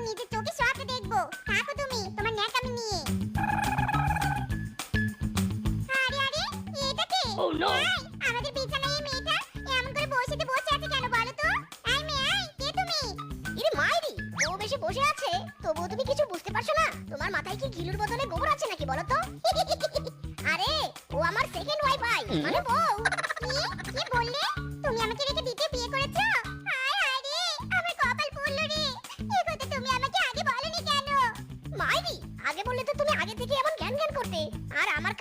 নিজের চোখে সব দেখবো। থাকো তুমি তোমার ন্যাকামি নিয়ে। আরে আরে এটা কে? Oh no! এই, আমাদের বিছানায় এই মেয়েটা এমন করে বসে আছে কেন বলো তো? এই মেয়ে, এই, কে তুমি? ইরে মাইরি, ও বেশি বসে আছে তবুও তুমি কিছু বুঝতে পারছো না? তোমার মাথায় কি গিলুর বদলে গোবর আছে নাকি বলো তো? আরে ও আমার সেকেন্ড ওয়াইফাই, মানে বউ। কি বললে? তুমি আমাকে রেখে দিতে বিয়ে করেছো? হায় হায় রে, আমার কপাল পুড়লো রে। এই কথা তুমি আমাকে আগে বলনি কেন? মাইরি, আগে বললে তো তুমি আগে থেকে এমন জ্ঞান জ্ঞান করতে, আর আমার